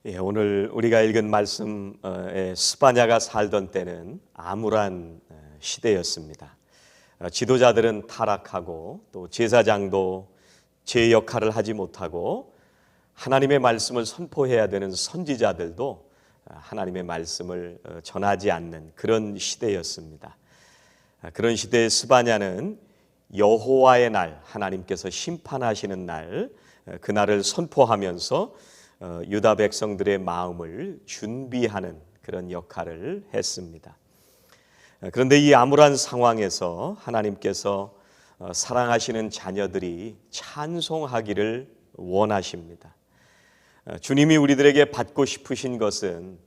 오늘 우리가 읽은 말씀 스바냐가 살던 때는 암울한 시대였습니다. 지도자들은 타락하고 또 제사장도 제 역할을 하지 못하고 하나님의 말씀을 선포해야 되는 선지자들도 하나님의 말씀을 전하지 않는 그런 시대였습니다. 그런 시대의 스바냐는 여호와의 날, 하나님께서 심판하시는 날, 그날을 선포하면서 유다 백성들의 마음을 준비하는 그런 역할을 했습니다. 그런데 이 암울한 상황에서 하나님께서 사랑하시는 자녀들이 찬송하기를 원하십니다. 주님이 우리들에게 받고 싶으신 것은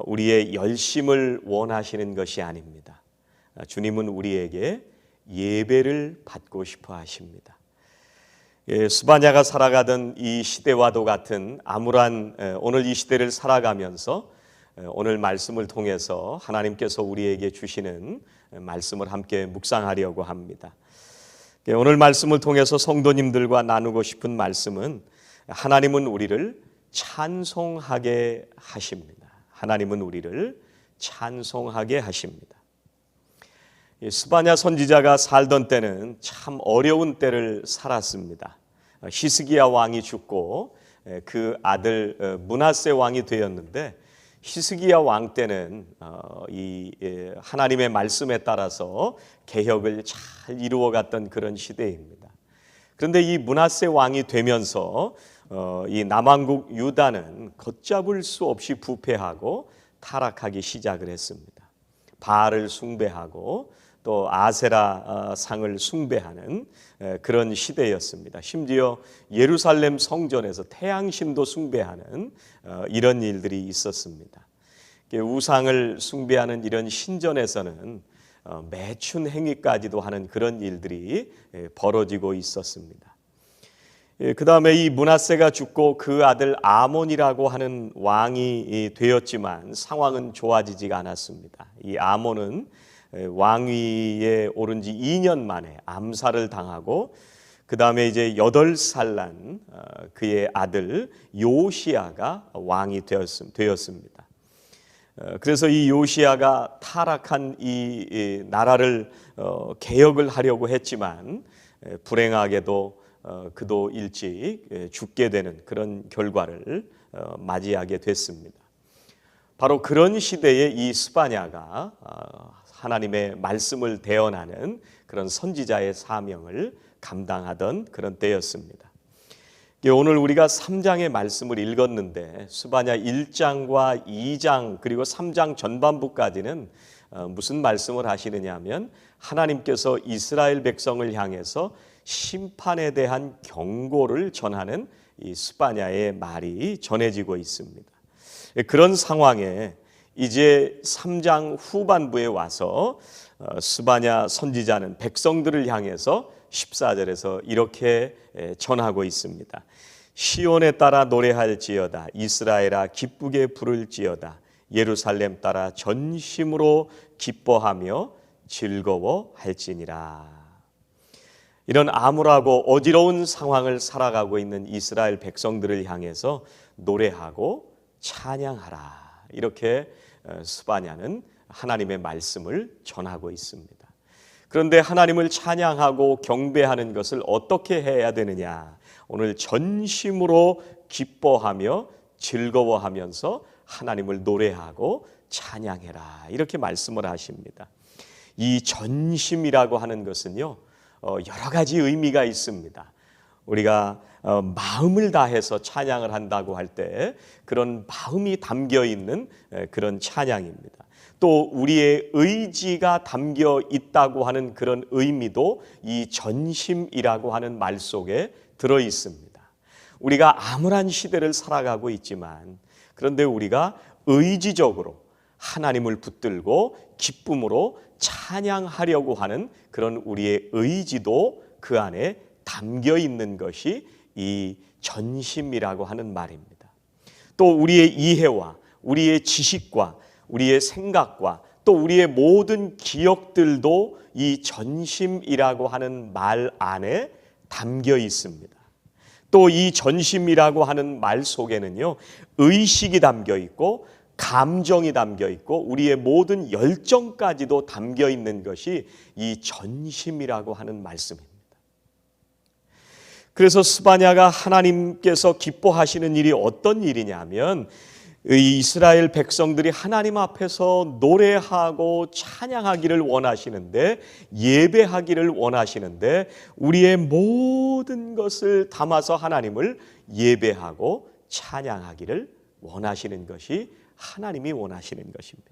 우리의 열심을 원하시는 것이 아닙니다. 주님은 우리에게 예배를 받고 싶어 하십니다. 스바냐가 살아가던 이 시대와도 같은 암울한 오늘 이 시대를 살아가면서 오늘 말씀을 통해서 하나님께서 우리에게 주시는 말씀을 함께 묵상하려고 합니다. 오늘 말씀을 통해서 성도님들과 나누고 싶은 말씀은 하나님은 우리를 찬송하게 하십니다. 하나님은 우리를 찬송하게 하십니다. 스바냐 선지자가 살던 때는 참 어려운 때를 살았습니다. 히스기야 왕이 죽고 그 아들 므낫세 왕이 되었는데, 히스기야 왕 때는 이 하나님의 말씀에 따라서 개혁을 잘 이루어갔던 그런 시대입니다. 그런데 이 므낫세 왕이 되면서 이 남왕국 유다는 걷잡을 수 없이 부패하고 타락하기 시작을 했습니다. 바알을 숭배하고 또 아세라 상을 숭배하는 그런 시대였습니다. 심지어 예루살렘 성전에서 태양신도 숭배하는 이런 일들이 있었습니다. 우상을 숭배하는 이런 신전에서는 매춘 행위까지도 하는 그런 일들이 벌어지고 있었습니다. 그 다음에 이 므낫세가 죽고 그 아들 아몬이라고 하는 왕이 되었지만 상황은 좋아지지가 않았습니다. 이 아몬은 왕위에 오른 지 2년 만에 암살을 당하고, 그 다음에 이제 8살 난 그의 아들 요시야가 왕이 되었습니다. 그래서 이 요시야가 타락한 이 나라를 개혁을 하려고 했지만 불행하게도 그도 일찍 죽게 되는 그런 결과를 맞이하게 됐습니다. 바로 그런 시대에 이 스바냐가 하나님의 말씀을 대언하는 그런 선지자의 사명을 감당하던 그런 때였습니다. 오늘 우리가 3장의 말씀을 읽었는데 스바냐 1장과 2장 그리고 3장 전반부까지는 무슨 말씀을 하시느냐 하면 하나님께서 이스라엘 백성을 향해서 심판에 대한 경고를 전하는 이 스바냐의 말이 전해지고 있습니다. 그런 상황에 이제 3장 후반부에 와서 스바냐 선지자는 백성들을 향해서 14절에서 이렇게 전하고 있습니다. 시온에 따라 노래할지어다. 이스라엘아 기쁘게 부를지어다. 예루살렘 따라 전심으로 기뻐하며 즐거워할지니라. 이런 암울하고 어지러운 상황을 살아가고 있는 이스라엘 백성들을 향해서 노래하고 찬양하라. 이렇게 스바냐는 하나님의 말씀을 전하고 있습니다. 그런데 하나님을 찬양하고 경배하는 것을 어떻게 해야 되느냐? 오늘 전심으로 기뻐하며 즐거워하면서 하나님을 노래하고 찬양해라. 이렇게 말씀을 하십니다. 이 전심이라고 하는 것은요, 여러 가지 의미가 있습니다. 우리가 마음을 다해서 찬양을 한다고 할 때 그런 마음이 담겨 있는 그런 찬양입니다. 또 우리의 의지가 담겨 있다고 하는 그런 의미도 이 전심이라고 하는 말 속에 들어 있습니다. 우리가 암울한 시대를 살아가고 있지만, 그런데 우리가 의지적으로 하나님을 붙들고 기쁨으로 찬양하려고 하는 그런 우리의 의지도 그 안에 담겨 있는 것이 이 전심이라고 하는 말입니다. 또 우리의 이해와 우리의 지식과 우리의 생각과 또 우리의 모든 기억들도 이 전심이라고 하는 말 안에 담겨 있습니다. 또 이 전심이라고 하는 말 속에는요, 의식이 담겨 있고 감정이 담겨 있고 우리의 모든 열정까지도 담겨 있는 것이 이 전심이라고 하는 말씀입니다. 그래서 스바냐가 하나님께서 기뻐하시는 일이 어떤 일이냐면 이스라엘 백성들이 하나님 앞에서 노래하고 찬양하기를 원하시는데, 예배하기를 원하시는데 우리의 모든 것을 담아서 하나님을 예배하고 찬양하기를 원하시는 것이 하나님이 원하시는 것입니다.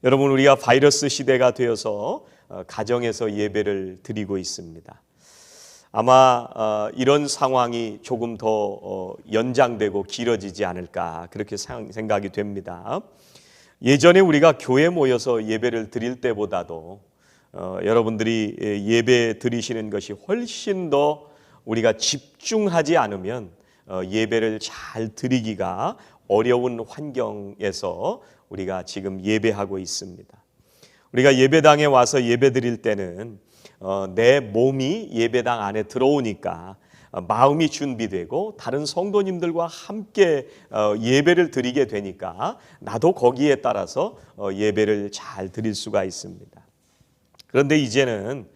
여러분, 우리가 바이러스 시대가 되어서 가정에서 예배를 드리고 있습니다. 아마 이런 상황이 조금 더 연장되고 길어지지 않을까, 그렇게 생각이 됩니다. 예전에 우리가 교회 모여서 예배를 드릴 때보다도 여러분들이 예배 드리시는 것이 훨씬 더 우리가 집중하지 않으면 예배를 잘 드리기가 어려운 환경에서 우리가 지금 예배하고 있습니다. 우리가 예배당에 와서 예배 드릴 때는 내 몸이 예배당 안에 들어오니까 마음이 준비되고 다른 성도님들과 함께 예배를 드리게 되니까 나도 거기에 따라서 예배를 잘 드릴 수가 있습니다. 그런데 이제는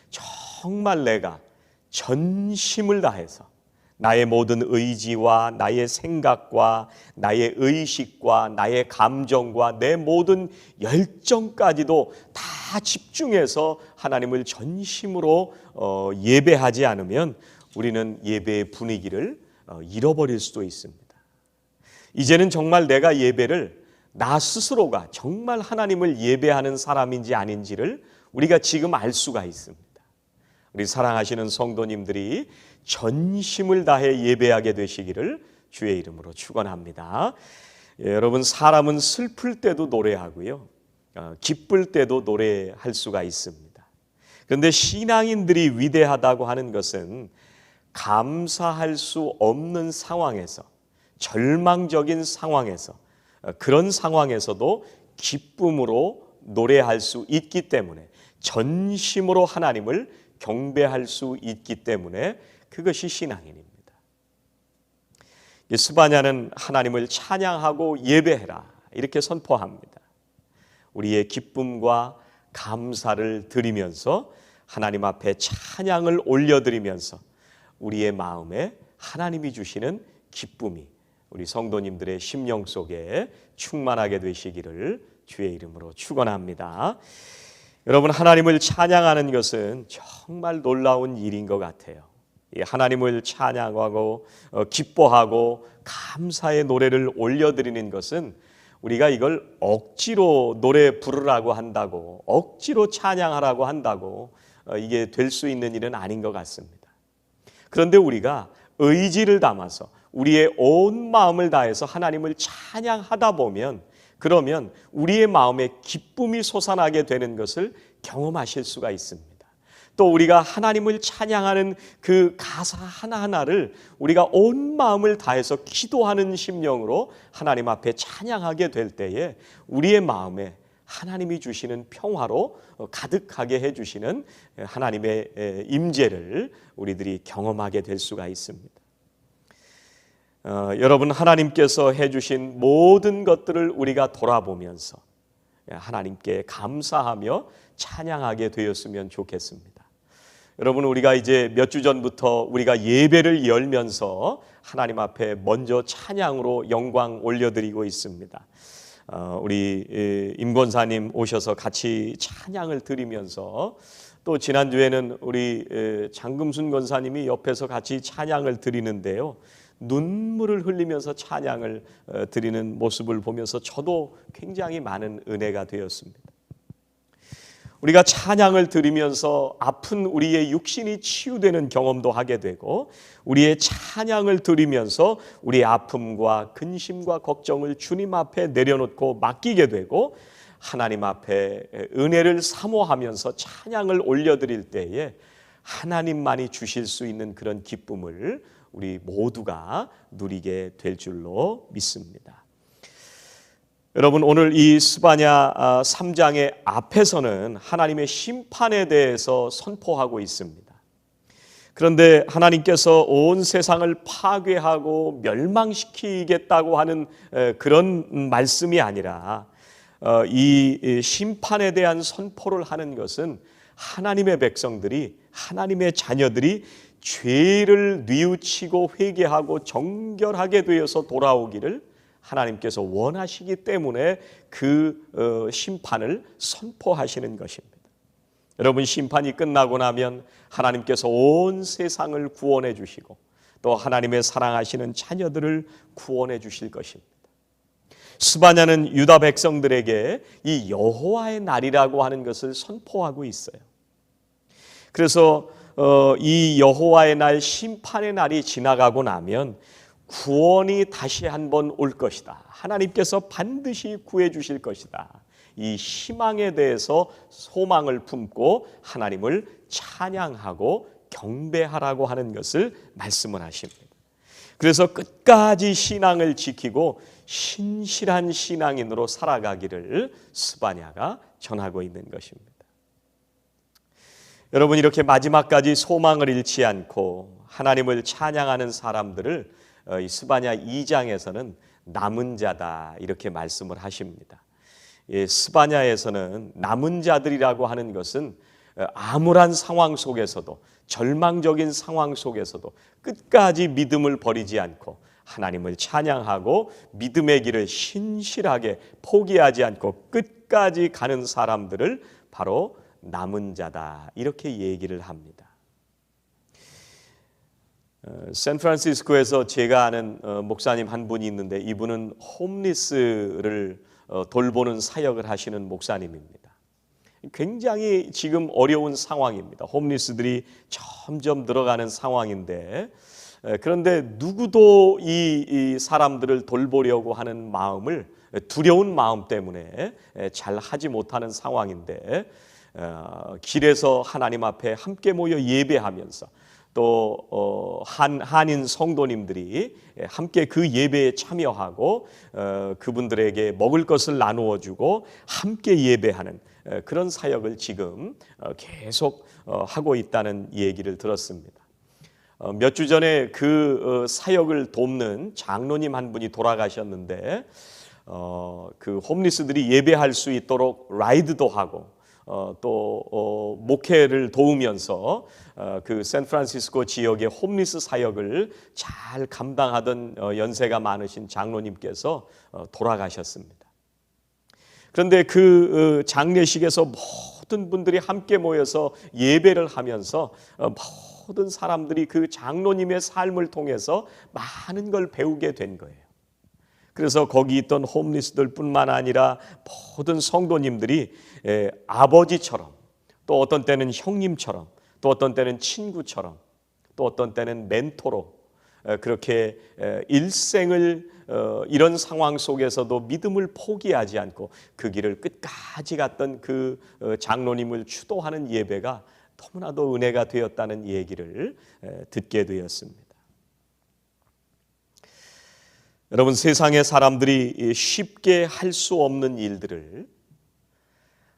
정말 내가 전심을 다해서 나의 모든 의지와 나의 생각과 나의 의식과 나의 감정과 내 모든 열정까지도 다 집중해서 하나님을 전심으로 예배하지 않으면 우리는 예배의 분위기를 잃어버릴 수도 있습니다. 이제는 정말 내가 예배를 나 스스로가 정말 하나님을 예배하는 사람인지 아닌지를 우리가 지금 알 수가 있습니다. 우리 사랑하시는 성도님들이 전심을 다해 예배하게 되시기를 주의 이름으로 축원합니다. 여러분, 사람은 슬플 때도 노래하고요, 기쁠 때도 노래할 수가 있습니다. 그런데 신앙인들이 위대하다고 하는 것은 감사할 수 없는 상황에서, 절망적인 상황에서, 그런 상황에서도 기쁨으로 노래할 수 있기 때문에, 전심으로 하나님을 경배할 수 있기 때문에 그것이 신앙인입니다. 스바냐는 하나님을 찬양하고 예배해라 이렇게 선포합니다. 우리의 기쁨과 감사를 드리면서 하나님 앞에 찬양을 올려드리면서 우리의 마음에 하나님이 주시는 기쁨이 우리 성도님들의 심령 속에 충만하게 되시기를 주의 이름으로 축원합니다. 여러분, 하나님을 찬양하는 것은 정말 놀라운 일인 것 같아요. 하나님을 찬양하고 기뻐하고 감사의 노래를 올려드리는 것은 우리가 이걸 억지로 노래 부르라고 한다고, 억지로 찬양하라고 한다고 이게 될 수 있는 일은 아닌 것 같습니다. 그런데 우리가 의지를 담아서 우리의 온 마음을 다해서 하나님을 찬양하다 보면, 그러면 우리의 마음에 기쁨이 솟아나게 되는 것을 경험하실 수가 있습니다. 또 우리가 하나님을 찬양하는 그 가사 하나하나를 우리가 온 마음을 다해서 기도하는 심령으로 하나님 앞에 찬양하게 될 때에 우리의 마음에 하나님이 주시는 평화로 가득하게 해주시는 하나님의 임재를 우리들이 경험하게 될 수가 있습니다. 여러분, 하나님께서 해주신 모든 것들을 우리가 돌아보면서 하나님께 감사하며 찬양하게 되었으면 좋겠습니다. 여러분, 우리가 이제 몇 주 전부터 우리가 예배를 열면서 하나님 앞에 먼저 찬양으로 영광 올려드리고 있습니다. 우리 임 권사님 오셔서 같이 찬양을 드리면서, 또 지난주에는 우리 장금순 권사님이 옆에서 같이 찬양을 드리는데요, 눈물을 흘리면서 찬양을 드리는 모습을 보면서 저도 굉장히 많은 은혜가 되었습니다. 우리가 찬양을 드리면서 아픈 우리의 육신이 치유되는 경험도 하게 되고, 우리의 찬양을 드리면서 우리의 아픔과 근심과 걱정을 주님 앞에 내려놓고 맡기게 되고, 하나님 앞에 은혜를 사모하면서 찬양을 올려드릴 때에 하나님만이 주실 수 있는 그런 기쁨을 우리 모두가 누리게 될 줄로 믿습니다. 여러분, 오늘 이 스바냐 3장의 앞에서는 하나님의 심판에 대해서 선포하고 있습니다. 그런데 하나님께서 온 세상을 파괴하고 멸망시키겠다고 하는 그런 말씀이 아니라 이 심판에 대한 선포를 하는 것은 하나님의 백성들이, 하나님의 자녀들이 죄를 뉘우치고 회개하고 정결하게 되어서 돌아오기를 하나님께서 원하시기 때문에 그 심판을 선포하시는 것입니다. 여러분, 심판이 끝나고 나면 하나님께서 온 세상을 구원해 주시고 또 하나님의 사랑하시는 자녀들을 구원해 주실 것입니다. 스바냐는 유다 백성들에게 이 여호와의 날이라고 하는 것을 선포하고 있어요. 그래서 이 여호와의 날, 심판의 날이 지나가고 나면 구원이 다시 한번 올 것이다. 하나님께서 반드시 구해 주실 것이다. 이 희망에 대해서 소망을 품고 하나님을 찬양하고 경배하라고 하는 것을 말씀을 하십니다. 그래서 끝까지 신앙을 지키고 신실한 신앙인으로 살아가기를 스바냐가 전하고 있는 것입니다. 여러분, 이렇게 마지막까지 소망을 잃지 않고 하나님을 찬양하는 사람들을 이 스바냐 2장에서는 남은 자다 이렇게 말씀을 하십니다. 스바냐에서는 남은 자들이라고 하는 것은 암울한 상황 속에서도, 절망적인 상황 속에서도 끝까지 믿음을 버리지 않고 하나님을 찬양하고 믿음의 길을 신실하게 포기하지 않고 끝까지 가는 사람들을 바로 남은 자다 이렇게 얘기를 합니다. 샌프란시스코에서 제가 아는 목사님 한 분이 있는데 이분은 홈리스를 돌보는 사역을 하시는 목사님입니다. 굉장히 지금 어려운 상황입니다. 홈리스들이 점점 늘어가는 상황인데, 그런데 누구도 이 사람들을 돌보려고 하는 마음을, 두려운 마음 때문에 잘 하지 못하는 상황인데, 길에서 하나님 앞에 함께 모여 예배하면서 또 한인 성도님들이 함께 그 예배에 참여하고 그분들에게 먹을 것을 나누어 주고 함께 예배하는 그런 사역을 지금 계속 하고 있다는 얘기를 들었습니다. 몇 주 전에 그 사역을 돕는 장로님 한 분이 돌아가셨는데 그 홈리스들이 예배할 수 있도록 라이드도 하고 또 목회를 도우면서 그 샌프란시스코 지역의 홈리스 사역을 잘 감당하던 연세가 많으신 장로님께서 돌아가셨습니다. 그런데 그 장례식에서 모든 분들이 함께 모여서 예배를 하면서 모든 사람들이 그 장로님의 삶을 통해서 많은 걸 배우게 된 거예요. 그래서 거기 있던 홈리스들 뿐만 아니라 모든 성도님들이 아버지처럼, 또 어떤 때는 형님처럼, 또 어떤 때는 친구처럼, 또 어떤 때는 멘토로 그렇게 일생을 이런 상황 속에서도 믿음을 포기하지 않고 그 길을 끝까지 갔던 그 장로님을 추도하는 예배가 너무나도 은혜가 되었다는 얘기를 듣게 되었습니다. 여러분, 세상의 사람들이 쉽게 할 수 없는 일들을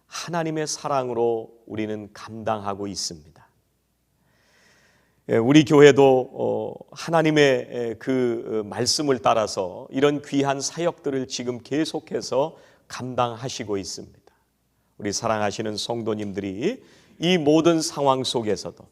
하나님의 사랑으로 우리는 감당하고 있습니다. 우리 교회도 하나님의 그 말씀을 따라서 이런 귀한 사역들을 지금 계속해서 감당하시고 있습니다. 우리 사랑하시는 성도님들이 이 모든 상황 속에서도,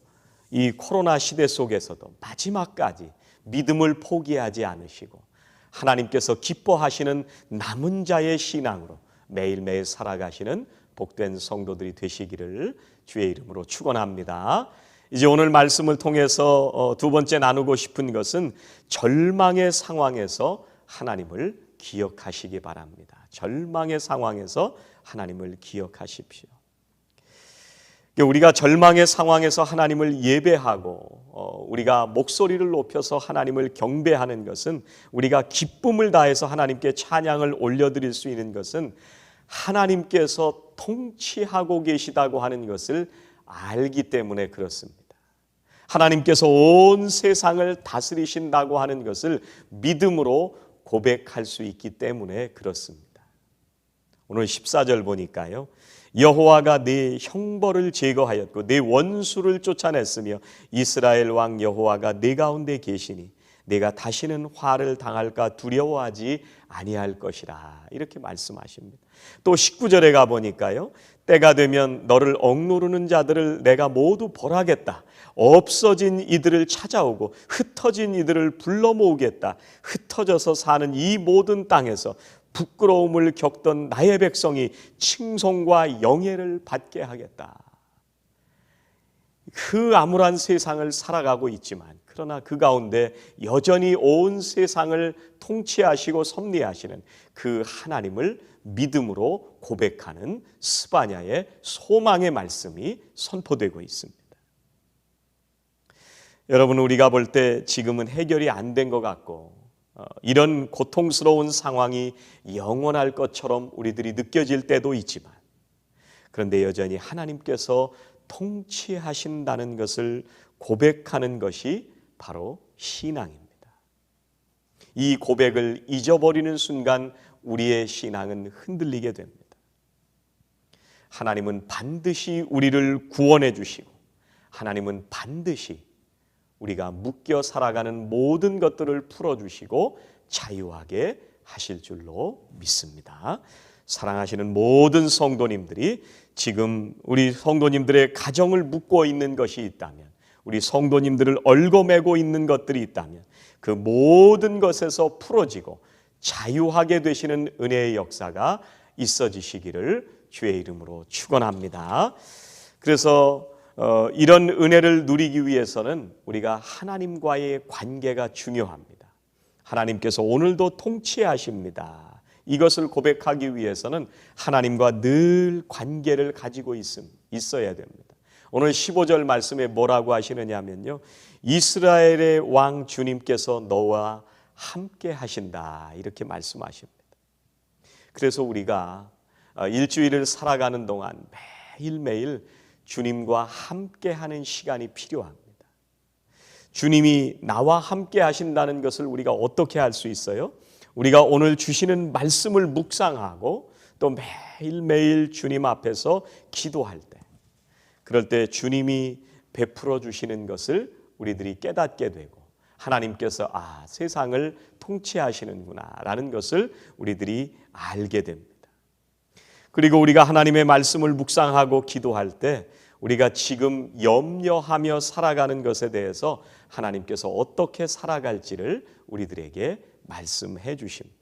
이 코로나 시대 속에서도 마지막까지 믿음을 포기하지 않으시고 하나님께서 기뻐하시는 남은 자의 신앙으로 매일매일 살아가시는 복된 성도들이 되시기를 주의 이름으로 축원합니다. 이제 오늘 말씀을 통해서 두 번째 나누고 싶은 것은 절망의 상황에서 하나님을 기억하시기 바랍니다. 절망의 상황에서 하나님을 기억하십시오. 우리가 절망의 상황에서 하나님을 예배하고 우리가 목소리를 높여서 하나님을 경배하는 것은, 우리가 기쁨을 다해서 하나님께 찬양을 올려드릴 수 있는 것은 하나님께서 통치하고 계시다고 하는 것을 알기 때문에 그렇습니다. 하나님께서 온 세상을 다스리신다고 하는 것을 믿음으로 고백할 수 있기 때문에 그렇습니다. 오늘 14절 보니까요. 여호와가 네 형벌을 제거하였고 네 원수를 쫓아냈으며 이스라엘 왕 여호와가 네 가운데 계시니 내가 다시는 화를 당할까 두려워하지 아니할 것이라. 이렇게 말씀하십니다. 또 19절에 가보니까요. 때가 되면 너를 억누르는 자들을 내가 모두 벌하겠다. 없어진 이들을 찾아오고 흩어진 이들을 불러 모으겠다. 흩어져서 사는 이 모든 땅에서 부끄러움을 겪던 나의 백성이 칭송과 영예를 받게 하겠다. 그 암울한 세상을 살아가고 있지만 그러나 그 가운데 여전히 온 세상을 통치하시고 섭리하시는 그 하나님을 믿음으로 고백하는 스바냐의 소망의 말씀이 선포되고 있습니다. 여러분, 우리가 볼 때 지금은 해결이 안 된 것 같고 이런 고통스러운 상황이 영원할 것처럼 우리들이 느껴질 때도 있지만 그런데 여전히 하나님께서 통치하신다는 것을 고백하는 것이 바로 신앙입니다. 이 고백을 잊어버리는 순간 우리의 신앙은 흔들리게 됩니다. 하나님은 반드시 우리를 구원해 주시고 하나님은 반드시 우리가 묶여 살아가는 모든 것들을 풀어주시고 자유하게 하실 줄로 믿습니다. 사랑하시는 모든 성도님들이 지금 우리 성도님들의 가정을 묶고 있는 것이 있다면, 우리 성도님들을 얽어매고 있는 것들이 있다면 그 모든 것에서 풀어지고 자유하게 되시는 은혜의 역사가 있어지시기를 주의 이름으로 축원합니다. 그래서 이런 은혜를 누리기 위해서는 우리가 하나님과의 관계가 중요합니다. 하나님께서 오늘도 통치하십니다. 이것을 고백하기 위해서는 하나님과 늘 관계를 가지고 있어야 됩니다. 오늘 15절 말씀에 뭐라고 하시느냐 하면요, 이스라엘의 왕 주님께서 너와 함께 하신다, 이렇게 말씀하십니다. 그래서 우리가 일주일을 살아가는 동안 매일매일 주님과 함께하는 시간이 필요합니다. 주님이 나와 함께 하신다는 것을 우리가 어떻게 할 수 있어요? 우리가 오늘 주시는 말씀을 묵상하고 또 매일매일 주님 앞에서 기도할 때, 그럴 때 주님이 베풀어 주시는 것을 우리들이 깨닫게 되고 하나님께서 세상을 통치하시는구나 라는 것을 우리들이 알게 됩니다. 그리고 우리가 하나님의 말씀을 묵상하고 기도할 때 우리가 지금 염려하며 살아가는 것에 대해서 하나님께서 어떻게 살아갈지를 우리들에게 말씀해 주십니다.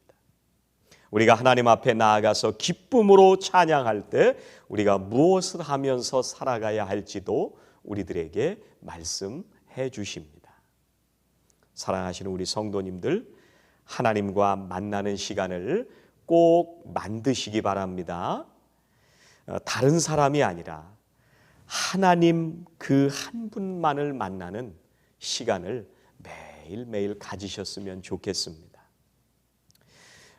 우리가 하나님 앞에 나아가서 기쁨으로 찬양할 때 우리가 무엇을 하면서 살아가야 할지도 우리들에게 말씀해 주십니다. 사랑하시는 우리 성도님들, 하나님과 만나는 시간을 꼭 만드시기 바랍니다. 다른 사람이 아니라 하나님 그 한 분만을 만나는 시간을 매일매일 가지셨으면 좋겠습니다.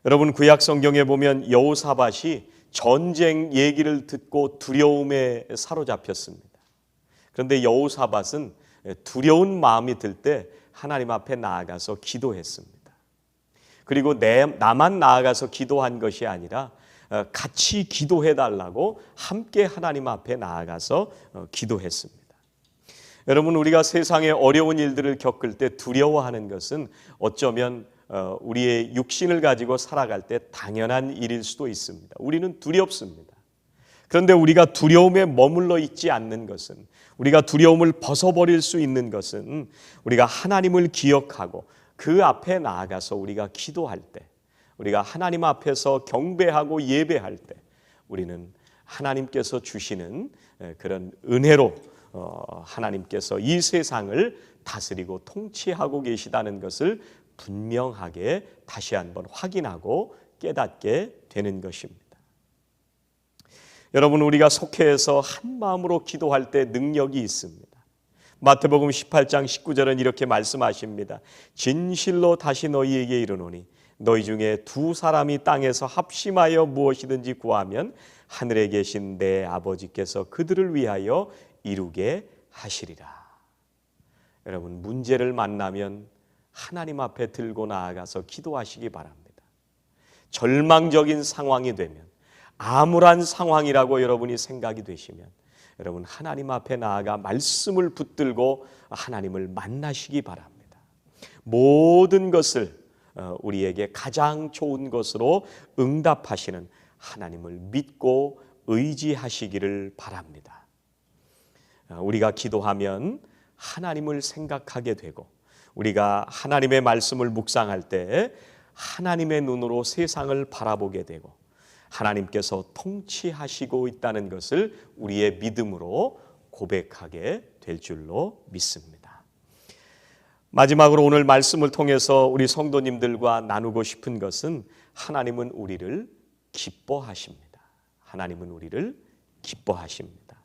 여러분, 구약 성경에 보면 여호사밧이 전쟁 얘기를 듣고 두려움에 사로잡혔습니다. 그런데 여호사밧은 두려운 마음이 들 때 하나님 앞에 나아가서 기도했습니다. 그리고 나만 나아가서 기도한 것이 아니라 같이 기도해달라고 함께 하나님 앞에 나아가서 기도했습니다. 여러분, 우리가 세상의 어려운 일들을 겪을 때 두려워하는 것은 어쩌면 우리의 육신을 가지고 살아갈 때 당연한 일일 수도 있습니다. 우리는 두렵습니다. 그런데 우리가 두려움에 머물러 있지 않는 것은, 우리가 두려움을 벗어버릴 수 있는 것은 우리가 하나님을 기억하고 그 앞에 나아가서 우리가 기도할 때, 우리가 하나님 앞에서 경배하고 예배할 때 우리는 하나님께서 주시는 그런 은혜로 하나님께서 이 세상을 다스리고 통치하고 계시다는 것을 분명하게 다시 한번 확인하고 깨닫게 되는 것입니다. 여러분, 우리가 속해서 한 마음으로 기도할 때 능력이 있습니다. 마태복음 18장 19절은 이렇게 말씀하십니다. 진실로 다시 너희에게 이르노니 너희 중에 두 사람이 땅에서 합심하여 무엇이든지 구하면 하늘에 계신 내 아버지께서 그들을 위하여 이루게 하시리라. 여러분, 문제를 만나면 하나님 앞에 들고 나아가서 기도하시기 바랍니다. 절망적인 상황이 되면 암울한 상황이라고 여러분이 생각이 되시면 여러분 하나님 앞에 나아가 말씀을 붙들고 하나님을 만나시기 바랍니다. 모든 것을 우리에게 가장 좋은 것으로 응답하시는 하나님을 믿고 의지하시기를 바랍니다. 우리가 기도하면 하나님을 생각하게 되고 우리가 하나님의 말씀을 묵상할 때 하나님의 눈으로 세상을 바라보게 되고 하나님께서 통치하시고 있다는 것을 우리의 믿음으로 고백하게 될 줄로 믿습니다. 마지막으로 오늘 말씀을 통해서 우리 성도님들과 나누고 싶은 것은 하나님은 우리를 기뻐하십니다. 하나님은 우리를 기뻐하십니다.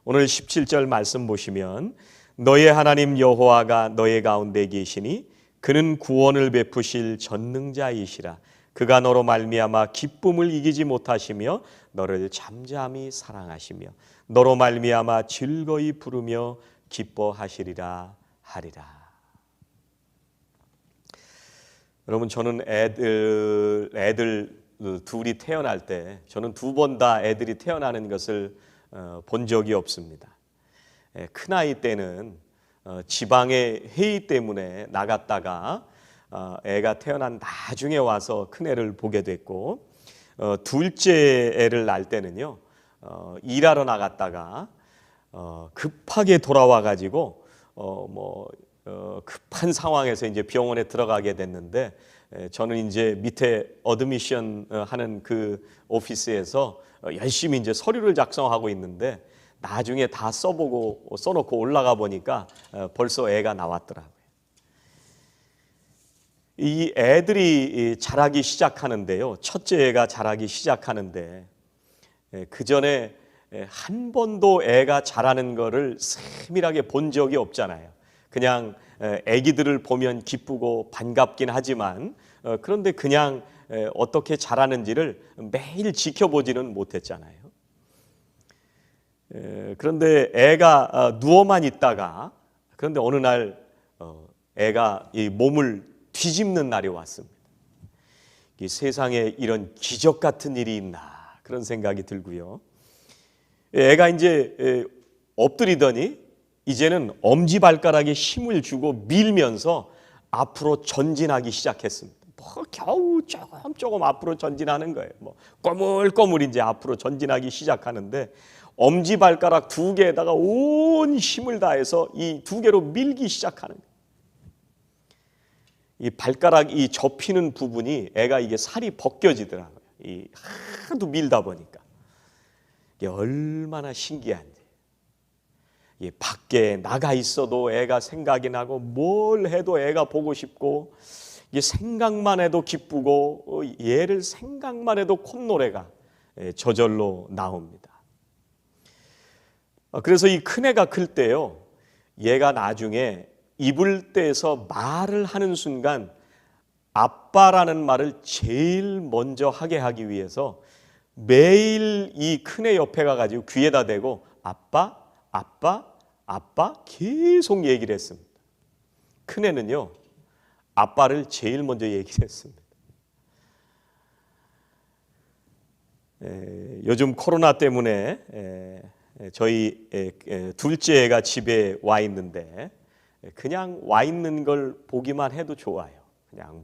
오늘 17절 말씀 보시면 너의 하나님 여호와가 너의 가운데 계시니 그는 구원을 베푸실 전능자이시라. 그가 너로 말미암아 기쁨을 이기지 못하시며 너를 잠잠히 사랑하시며 너로 말미암아 즐거이 부르며 기뻐하시리라 하리라. 여러분, 저는 애들 둘이 태어날 때 저는 두 번 다 애들이 태어나는 것을 본 적이 없습니다. 큰아이 때는 지방의 회의 때문에 나갔다가 애가 태어난 나중에 와서 큰애를 보게 됐고, 둘째 애를 낳을 때는요 일하러 나갔다가 급하게 돌아와 가지고 급한 상황에서 이제 병원에 들어가게 됐는데, 저는 이제 밑에 어드미션 하는 그 오피스에서 열심히 이제 서류를 작성하고 있는데 나중에 다 써놓고 올라가 보니까 벌써 애가 나왔더라고요. 이 애들이 자라기 시작하는데요, 첫째 애가 자라기 시작하는데 그 전에 한 번도 애가 자라는 거를 세밀하게 본 적이 없잖아요. 그냥 애기들을 보면 기쁘고 반갑긴 하지만 그런데 그냥 어떻게 자라는지를 매일 지켜보지는 못했잖아요. 그런데 애가 누워만 있다가 그런데 어느 날 애가 이 몸을 뒤집는 날이 왔습니다. 이 세상에 이런 기적 같은 일이 있나 그런 생각이 들고요. 애가 이제 엎드리더니 이제는 엄지발가락에 힘을 주고 밀면서 앞으로 전진하기 시작했습니다. 겨우 조금 앞으로 전진하는 거예요. 꼬물꼬물 이제 앞으로 전진하기 시작하는데 엄지발가락 두 개에다가 온 힘을 다해서 이 두 개로 밀기 시작하는 거예요. 이 발가락 이 접히는 부분이 애가 이게 살이 벗겨지더라고요. 이 하도 밀다 보니까 이게 얼마나 신기한지. 이 밖에 나가 있어도 애가 생각이 나고 뭘 해도 애가 보고 싶고 이게 생각만 해도 기쁘고 얘를 생각만 해도 콧노래가 저절로 나옵니다. 그래서 이 큰애가 클 때요, 얘가 나중에 입을 떼서 말을 하는 순간 아빠라는 말을 제일 먼저 하게 하기 위해서 매일 이 큰애 옆에 가가지고 귀에다 대고 아빠, 아빠, 아빠 계속 얘기를 했습니다. 큰애는요 아빠를 제일 먼저 얘기를 했습니다. 요즘 코로나 때문에 저희 둘째 애가 집에 와 있는데 그냥 와 있는 걸 보기만 해도 좋아요. 그냥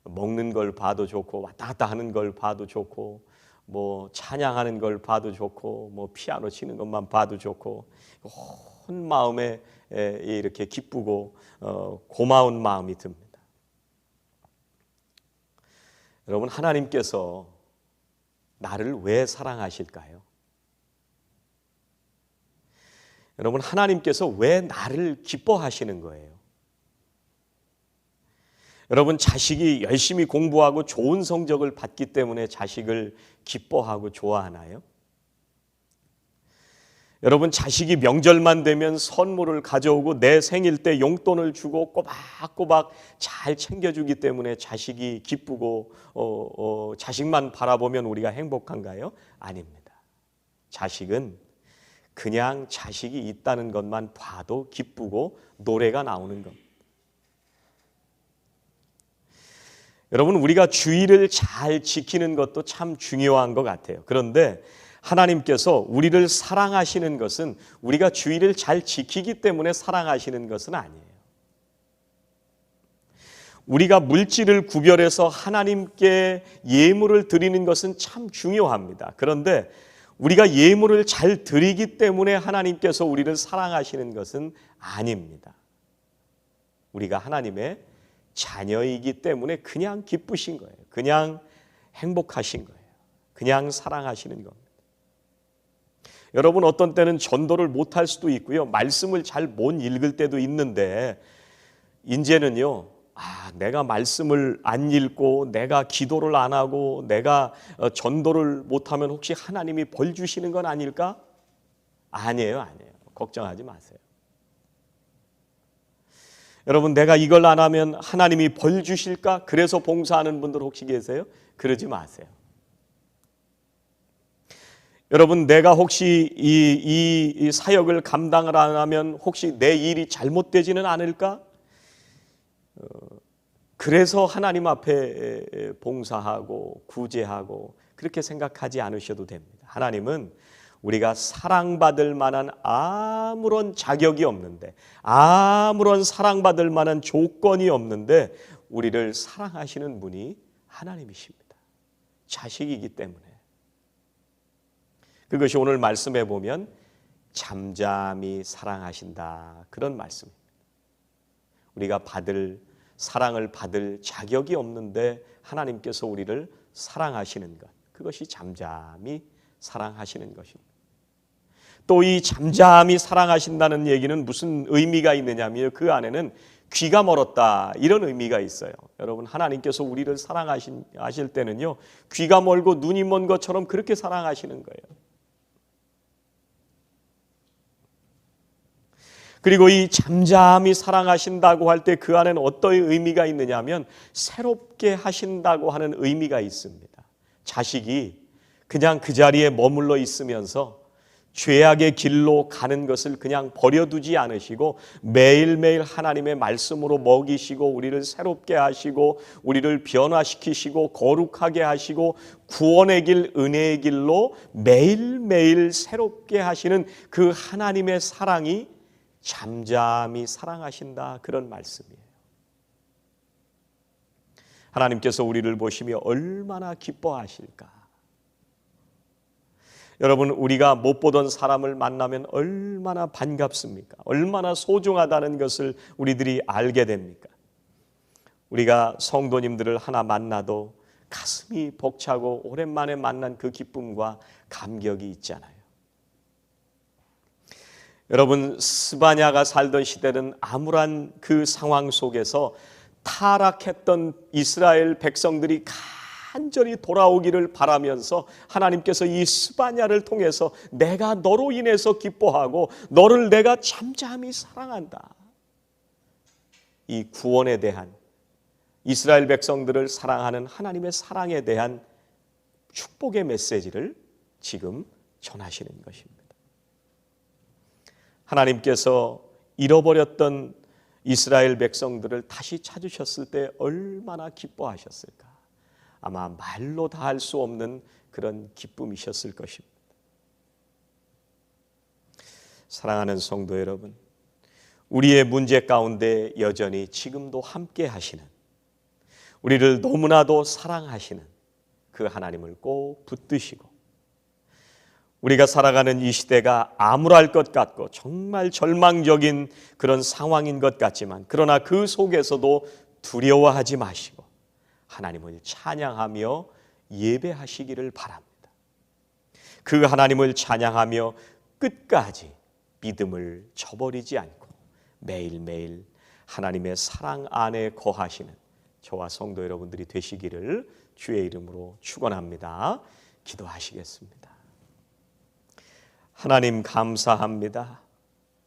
먹는 걸 봐도 좋고 왔다 갔다 하는 걸 봐도 좋고 찬양하는 걸 봐도 좋고 피아노 치는 것만 봐도 좋고 온 마음에 이렇게 기쁘고 고마운 마음이 듭니다. 여러분, 하나님께서 나를 왜 사랑하실까요? 여러분, 하나님께서 왜 나를 기뻐하시는 거예요? 여러분, 자식이 열심히 공부하고 좋은 성적을 받기 때문에 자식을 기뻐하고 좋아하나요? 여러분, 자식이 명절만 되면 선물을 가져오고 내 생일 때 용돈을 주고 꼬박꼬박 잘 챙겨주기 때문에 자식이 기쁘고 자식만 바라보면 우리가 행복한가요? 아닙니다. 자식은 그냥 자식이 있다는 것만 봐도 기쁘고 노래가 나오는 겁니다. 여러분, 우리가 주의를 잘 지키는 것도 참 중요한 것 같아요. 그런데 하나님께서 우리를 사랑하시는 것은 우리가 주의를 잘 지키기 때문에 사랑하시는 것은 아니에요. 우리가 물질을 구별해서 하나님께 예물을 드리는 것은 참 중요합니다. 그런데 우리가 예물을 잘 드리기 때문에 하나님께서 우리를 사랑하시는 것은 아닙니다. 우리가 하나님의 자녀이기 때문에 그냥 기쁘신 거예요. 그냥 행복하신 거예요. 그냥 사랑하시는 겁니다. 여러분, 어떤 때는 전도를 못할 수도 있고요. 말씀을 잘 못 읽을 때도 있는데 이제는요. 내가 말씀을 안 읽고 내가 기도를 안 하고 내가 전도를 못하면 혹시 하나님이 벌 주시는 건 아닐까? 아니에요. 걱정하지 마세요. 여러분, 내가 이걸 안 하면 하나님이 벌 주실까? 그래서 봉사하는 분들 혹시 계세요? 그러지 마세요. 여러분, 내가 혹시 이 사역을 감당을 안 하면 혹시 내 일이 잘못되지는 않을까? 그래서 하나님 앞에 봉사하고 구제하고 그렇게 생각하지 않으셔도 됩니다. 하나님은 우리가 사랑받을 만한 아무런 자격이 없는데, 아무런 사랑받을 만한 조건이 없는데 우리를 사랑하시는 분이 하나님이십니다. 자식이기 때문에. 그것이 오늘 말씀에 보면 잠잠히 사랑하신다, 그런 말씀입니다. 우리가 사랑을 받을 자격이 없는데 하나님께서 우리를 사랑하시는 것, 그것이 잠잠히 사랑하시는 것입니다. 또 이 잠잠히 사랑하신다는 얘기는 무슨 의미가 있느냐면 그 안에는 귀가 멀었다, 이런 의미가 있어요. 여러분, 하나님께서 우리를 사랑하실 때는요, 귀가 멀고 눈이 먼 것처럼 그렇게 사랑하시는 거예요. 그리고 이 잠잠히 사랑하신다고 할 때 그 안에는 어떤 의미가 있느냐면 새롭게 하신다고 하는 의미가 있습니다. 자식이 그냥 그 자리에 머물러 있으면서 죄악의 길로 가는 것을 그냥 버려두지 않으시고 매일매일 하나님의 말씀으로 먹이시고 우리를 새롭게 하시고 우리를 변화시키시고 거룩하게 하시고 구원의 길, 은혜의 길로 매일매일 새롭게 하시는 그 하나님의 사랑이 잠잠히 사랑하신다, 그런 말씀이에요. 하나님께서 우리를 보시며 얼마나 기뻐하실까. 여러분, 우리가 못 보던 사람을 만나면 얼마나 반갑습니까? 얼마나 소중하다는 것을 우리들이 알게 됩니까? 우리가 성도님들을 하나 만나도 가슴이 벅차고 오랜만에 만난 그 기쁨과 감격이 있잖아요. 여러분, 스바냐가 살던 시대는 암울한 그 상황 속에서 타락했던 이스라엘 백성들이 간절히 돌아오기를 바라면서 하나님께서 이 스바냐를 통해서 내가 너로 인해서 기뻐하고 너를 내가 잠잠히 사랑한다, 이 구원에 대한, 이스라엘 백성들을 사랑하는 하나님의 사랑에 대한 축복의 메시지를 지금 전하시는 것입니다. 하나님께서 잃어버렸던 이스라엘 백성들을 다시 찾으셨을 때 얼마나 기뻐하셨을까. 아마 말로 다 할 수 없는 그런 기쁨이셨을 것입니다. 사랑하는 성도 여러분, 우리의 문제 가운데 여전히 지금도 함께 하시는, 우리를 너무나도 사랑하시는 그 하나님을 꼭 붙드시고, 우리가 살아가는 이 시대가 암울할 것 같고 정말 절망적인 그런 상황인 것 같지만, 그러나 그 속에서도 두려워하지 마시고 하나님을 찬양하며 예배하시기를 바랍니다. 그 하나님을 찬양하며 끝까지 믿음을 저버리지 않고 매일매일 하나님의 사랑 안에 거하시는 저와 성도 여러분들이 되시기를 주의 이름으로 축원합니다. 기도하시겠습니다. 하나님, 감사합니다.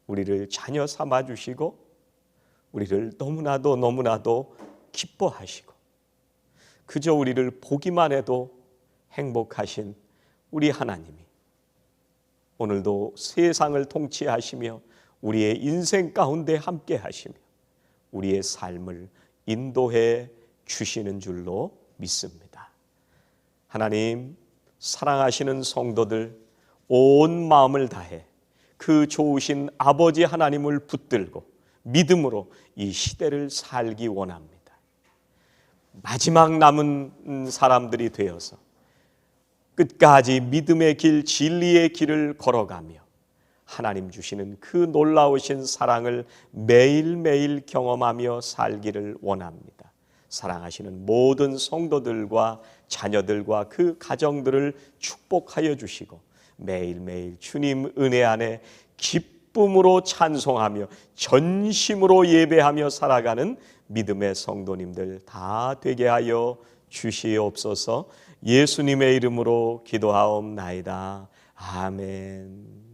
우리를 자녀 삼아 주시고 우리를 너무나도 기뻐하시고 그저 우리를 보기만 해도 행복하신 우리 하나님이 오늘도 세상을 통치하시며 우리의 인생 가운데 함께 하시며 우리의 삶을 인도해 주시는 줄로 믿습니다. 하나님, 사랑하시는 성도들 온 마음을 다해 그 좋으신 아버지 하나님을 붙들고 믿음으로 이 시대를 살기 원합니다. 마지막 남은 사람들이 되어서 끝까지 믿음의 길, 진리의 길을 걸어가며 하나님 주시는 그 놀라우신 사랑을 매일매일 경험하며 살기를 원합니다. 사랑하시는 모든 성도들과 자녀들과 그 가정들을 축복하여 주시고 매일매일 주님 은혜 안에 기쁨으로 찬송하며 전심으로 예배하며 살아가는 믿음의 성도님들 다 되게 하여 주시옵소서. 예수님의 이름으로 기도하옵나이다. 아멘.